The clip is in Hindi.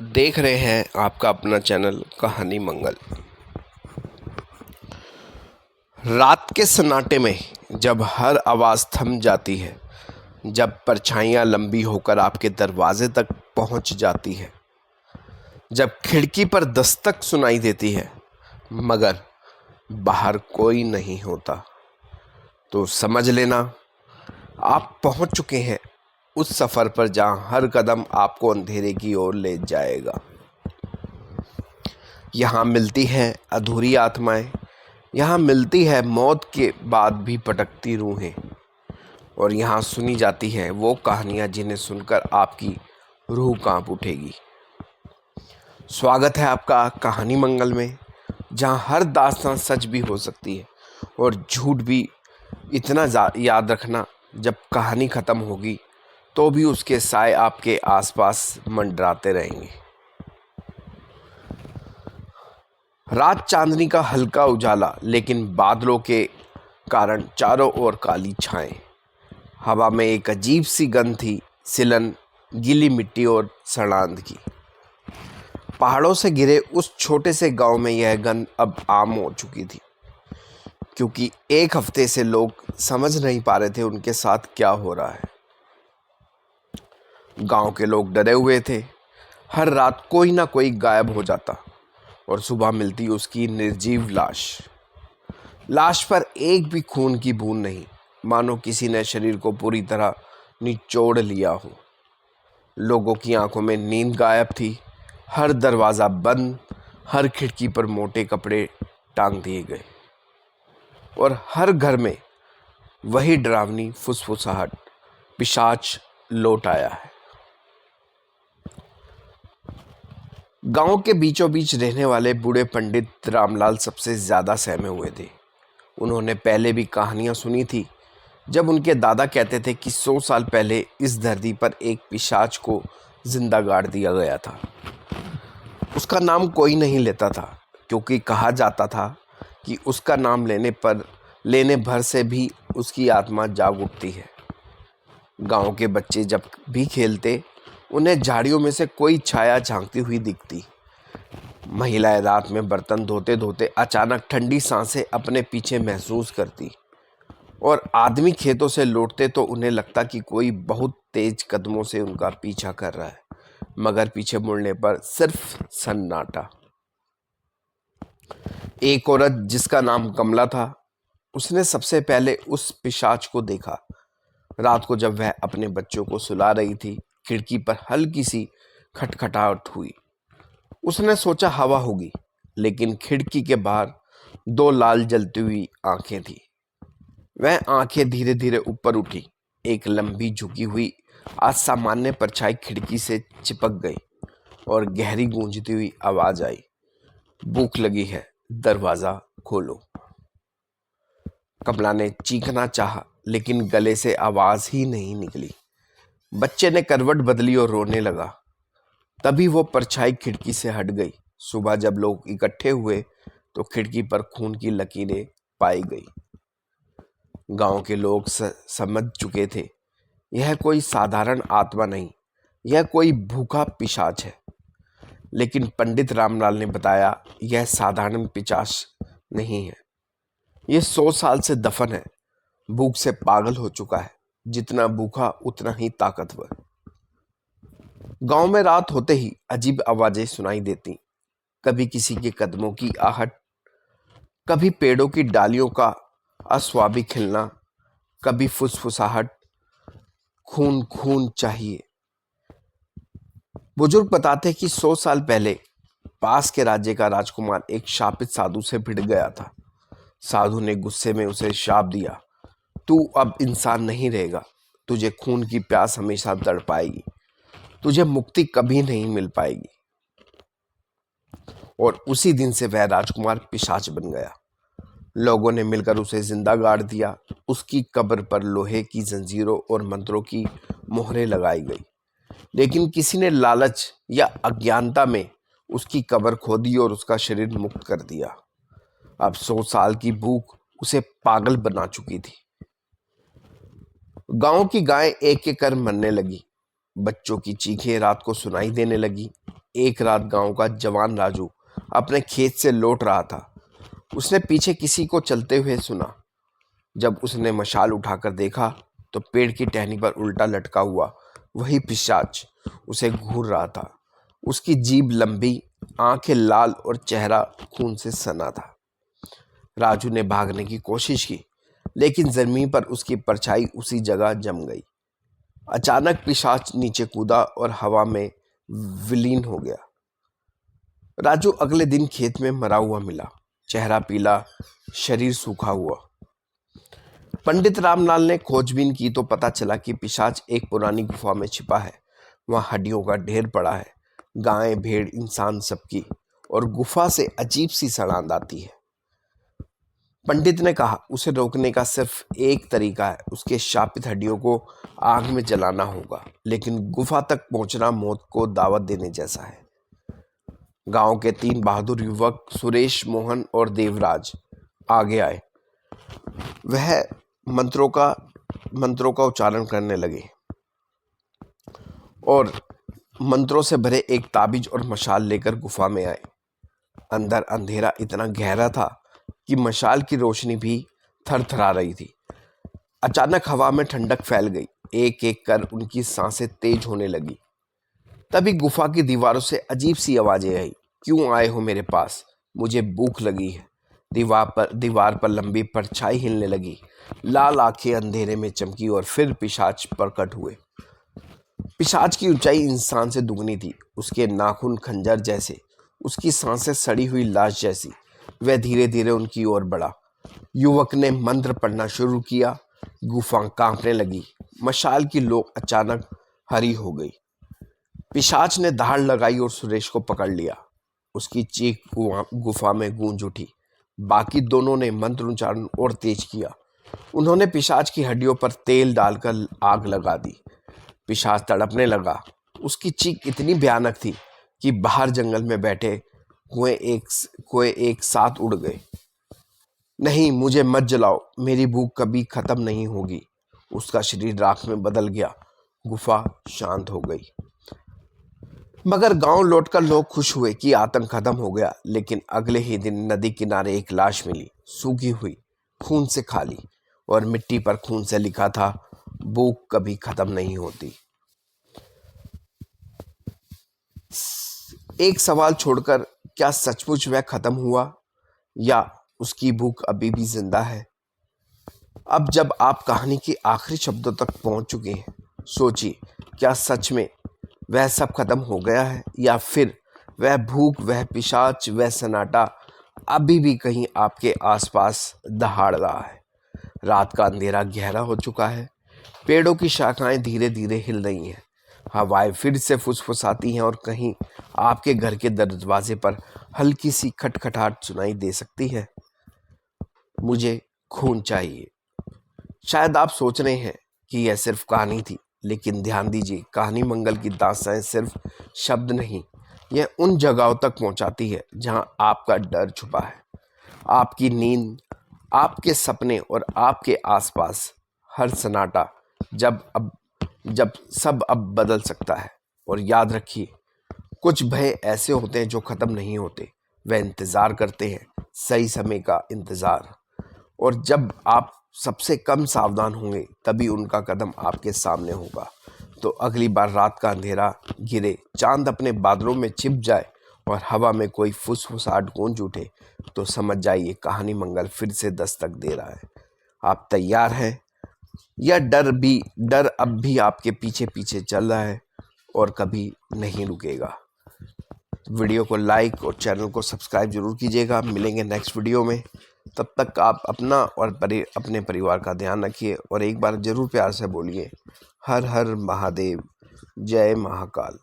देख रहे हैं आपका अपना चैनल कहानी मंगल। रात के सन्नाटे में जब हर आवाज़ थम जाती है, जब परछाइयाँ लंबी होकर आपके दरवाजे तक पहुंच जाती है, जब खिड़की पर दस्तक सुनाई देती है मगर बाहर कोई नहीं होता, तो समझ लेना आप पहुंच चुके हैं उस सफ़र पर जहां हर कदम आपको अंधेरे की ओर ले जाएगा। यहाँ मिलती हैं अधूरी आत्माएं, यहाँ मिलती है मौत के बाद भी भटकती रूहें, और यहाँ सुनी जाती हैं वो कहानियाँ जिन्हें सुनकर आपकी रूह कांप उठेगी। स्वागत है आपका कहानी मंगल में, जहाँ हर दास्तान सच भी हो सकती है और झूठ भी। इतना याद रखना, जब कहानी ख़त्म होगी तो भी उसके साए आपके आसपास मंडराते रहेंगे। रात चांदनी का हल्का उजाला, लेकिन बादलों के कारण चारों ओर काली छाएं। हवा में एक अजीब सी गंध थी, सिलन, गीली मिट्टी और सड़ांध की। पहाड़ों से घिरे उस छोटे से गांव में यह गंध अब आम हो चुकी थी, क्योंकि एक हफ्ते से लोग समझ नहीं पा रहे थे उनके साथ क्या हो रहा है। गांव के लोग डरे हुए थे। हर रात कोई ना कोई गायब हो जाता और सुबह मिलती उसकी निर्जीव लाश पर एक भी खून की बूंद नहीं, मानो किसी ने शरीर को पूरी तरह निचोड़ लिया हो। लोगों की आंखों में नींद गायब थी। हर दरवाज़ा बंद, हर खिड़की पर मोटे कपड़े टांग दिए गए और हर घर में वही डरावनी फुसफुसाहट, पिशाच लौट आया है। गांव के बीचों बीच रहने वाले बूढ़े पंडित रामलाल सबसे ज़्यादा सहमे हुए थे। उन्होंने पहले भी कहानियां सुनी थी, जब उनके दादा कहते थे कि 100 साल पहले इस धरती पर एक पिशाच को जिंदा गाड़ दिया गया था। उसका नाम कोई नहीं लेता था, क्योंकि कहा जाता था कि उसका नाम लेने भर से भी उसकी आत्मा जाग उठती है। गांव के बच्चे जब भी खेलते, उन्हें झाड़ियों में से कोई छाया झांकती हुई दिखती। महिलाएं रात में बर्तन धोते धोते अचानक ठंडी सांसें अपने पीछे महसूस करती, और आदमी खेतों से लौटते तो उन्हें लगता कि कोई बहुत तेज कदमों से उनका पीछा कर रहा है, मगर पीछे मुड़ने पर सिर्फ सन्नाटा। एक औरत जिसका नाम कमला था, उसने सबसे पहले उस पिशाच को देखा। रात को जब वह अपने बच्चों को सुला रही थी, खिड़की पर हल्की सी खटखटाहट हुई। उसने सोचा हवा होगी, लेकिन खिड़की के बाहर 2 लाल जलती हुई आंखें थी। वह आंखें धीरे धीरे ऊपर उठी। एक लंबी झुकी हुई असामान्य परछाई खिड़की से चिपक गई और गहरी गूंजती हुई आवाज आई, भूख लगी है, दरवाजा खोलो। कमला ने चीखना चाहा, लेकिन गले से आवाज ही नहीं निकली। बच्चे ने करवट बदली और रोने लगा। तभी वो परछाई खिड़की से हट गई। सुबह जब लोग इकट्ठे हुए तो खिड़की पर खून की लकीरें पाई गई। गांव के लोग समझ चुके थे, यह कोई साधारण आत्मा नहीं, यह कोई भूखा पिशाच है। लेकिन पंडित रामलाल ने बताया, यह साधारण पिशाच नहीं है, यह 100 साल से दफन है, भूख से पागल हो चुका है, जितना भूखा उतना ही ताकतवर। गांव में रात होते ही अजीब आवाजें सुनाई देती, कभी किसी के कदमों की आहट, कभी पेड़ों की डालियों का अस्वाभाविक हिलना, कभी फुसफुसाहट, खून खून चाहिए। बुजुर्ग बताते कि 100 साल पहले पास के राज्य का राजकुमार एक शापित साधु से भिड़ गया था। साधु ने गुस्से में उसे शाप दिया, तू अब इंसान नहीं रहेगा, तुझे खून की प्यास हमेशा तड़पाएगी, तुझे मुक्ति कभी नहीं मिल पाएगी। और उसी दिन से वह राजकुमार पिशाच बन गया। लोगों ने मिलकर उसे जिंदा गाड़ दिया। उसकी कब्र पर लोहे की जंजीरों और मंत्रों की मोहरें लगाई गई, लेकिन किसी ने लालच या अज्ञानता में उसकी कब्र खोदी और उसका शरीर मुक्त कर दिया। अब 100 साल की भूख उसे पागल बना चुकी थी। गांव की गायें एक एक कर मरने लगी। बच्चों की चीखें रात को सुनाई देने लगी। एक रात गांव का जवान राजू अपने खेत से लौट रहा था। उसने पीछे किसी को चलते हुए सुना। जब उसने मशाल उठाकर देखा तो पेड़ की टहनी पर उल्टा लटका हुआ वही पिशाच उसे घूर रहा था। उसकी जीभ लंबी, आंखें लाल और चेहरा खून से सना था। राजू ने भागने की कोशिश की, लेकिन जमीन पर उसकी परछाई उसी जगह जम गई। अचानक पिशाच नीचे कूदा और हवा में विलीन हो गया। राजू अगले दिन खेत में मरा हुआ मिला, चेहरा पीला, शरीर सूखा हुआ। पंडित रामलाल ने खोजबीन की तो पता चला कि पिशाच एक पुरानी गुफा में छिपा है। वहां हड्डियों का ढेर पड़ा है, गाय, भेड़, इंसान सबकी, और गुफा से अजीब सी सड़ांध आती है। पंडित ने कहा, उसे रोकने का सिर्फ एक तरीका है, उसके शापित हड्डियों को आग में जलाना होगा। लेकिन गुफा तक पहुंचना मौत को दावत देने जैसा है। गांव के 3 बहादुर युवक सुरेश, मोहन और देवराज आगे आए। वह मंत्रों का उच्चारण करने लगे और मंत्रों से भरे एक ताबीज और मशाल लेकर गुफा में आए। अंदर अंधेरा इतना गहरा था कि मशाल की रोशनी भी थरथरा रही थी। अचानक हवा में ठंडक फैल गई। एक एक कर उनकी सांसें तेज होने लगी। तभी गुफा की दीवारों से अजीब सी आवाजें आई। क्यों आए हो मेरे पास? मुझे भूख लगी है। दीवार पर लंबी परछाई हिलने लगी। लाल आंखें अंधेरे में चमकी और फिर पिशाच प्रकट हुए। पिशाच की ऊंचाई इंसान से दुगनी थी। उसके नाखून खंजर जैसे, उसकी सांसें सड़ी हुई लाश जैसी। वह धीरे धीरे उनकी ओर बढ़ा। युवक ने मंत्र पढ़ना शुरू किया। गुफा कांपने लगी। मशाल की लौ अचानक हरी हो गई। पिशाच ने दहाड़ लगाई और सुरेश को पकड़ लिया। उसकी चीख गुफा में गूंज उठी। बाकी दोनों ने मंत्र उच्चारण और तेज किया। उन्होंने पिशाच की हड्डियों पर तेल डालकर आग लगा दी। पिशाच तड़पने लगा। उसकी चीख इतनी भयानक थी कि बाहर जंगल में बैठे कोए एक साथ उड़ गए। नहीं, मुझे मत जलाओ, मेरी भूख कभी खत्म नहीं होगी। उसका शरीर राख में बदल गया। गुफा शांत हो गई। मगर गांव लौटकर लोग खुश हुए कि आतंक खत्म हो गया। लेकिन अगले ही दिन नदी किनारे एक लाश मिली, सूखी हुई, खून से खाली, और मिट्टी पर खून से लिखा था, भूख कभी खत्म नहीं होती। एक सवाल छोड़कर, क्या सचमुच वह खत्म हुआ या उसकी भूख अभी भी जिंदा है? अब जब आप कहानी के आखिरी शब्दों तक पहुंच चुके हैं, सोचिए, क्या सच में वह सब खत्म हो गया है या फिर वह भूख, वह पिशाच, वह सन्नाटा अभी भी कहीं आपके आसपास दहाड़ रहा है? रात का अंधेरा गहरा हो चुका है। पेड़ों की शाखाएं धीरे धीरे हिल रही हैं। हवाएं फिर से फुसफुसाती हैं और कहीं आपके घर के दरवाजे पर हल्की सी खटखटाहट सुनाई दे सकती है। मुझे खून चाहिए। शायद आप सोच रहे हैं कि यह सिर्फ कहानी थी, लेकिन ध्यान दीजिए, कहानी मंगल की दास्तां सिर्फ शब्द नहीं, यह उन जगहों तक पहुंचाती है जहां आपका डर छुपा है। आपकी नींद, आपके सपने और आपके आसपास हर सन्नाटा जब सब अब बदल सकता है। और याद रखिए, कुछ भय ऐसे होते हैं जो खत्म नहीं होते। वह इंतजार करते हैं, सही समय का इंतजार। और जब आप सबसे कम सावधान होंगे, तभी उनका कदम आपके सामने होगा। तो अगली बार रात का अंधेरा गिरे, चांद अपने बादलों में छिप जाए और हवा में कोई फुसफुसाहट गूंज उठे, तो समझ जाइए, कहानी मंगल फिर से दस्तक दे रहा है। आप तैयार हैं? यह डर अब भी आपके पीछे पीछे चल रहा है और कभी नहीं रुकेगा। वीडियो को लाइक और चैनल को सब्सक्राइब जरूर कीजिएगा। मिलेंगे नेक्स्ट वीडियो में। तब तक आप अपना और अपने परिवार का ध्यान रखिए और एक बार जरूर प्यार से बोलिए, हर हर महादेव, जय महाकाल।